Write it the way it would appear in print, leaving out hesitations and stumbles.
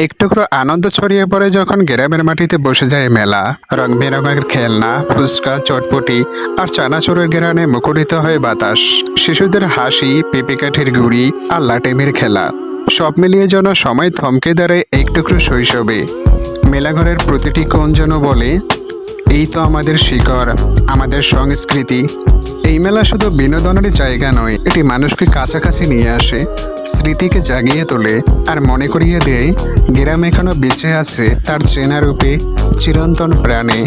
একটুকরো আনন্দ ছড়িয়ে পড়ে যখন গ্রামের মাটিতে বসে যায় মেলা। রং বেরঙের খেলনা, ফুচকা, চটপটি আর চানাচুরের ঘেরানে মুখরিত হয় বাতাস। শিশুদের হাসি, পেঁপে কাঠির গুড়ি আর লাটেমের খেলা, সব মিলিয়ে যেন সময় থমকে দাঁড়ায় একটুকরো শৈশবে। মেলাঘরের প্রতিটি কোণ যেন বলে, এই তো আমাদের শিকড়, আমাদের সংস্কৃতি। এই মেলা শুধু বিনোদনের জায়গা নয়, এটি মানুষকে কাছাকাছি নিয়ে আসে, স্মৃতিকে জাগিয়ে তোলে আর মনে করিয়ে দেয় গ্রাম এখনো বেঁচে আছে তার চেনা রূপে, চিরন্তন প্রাণে।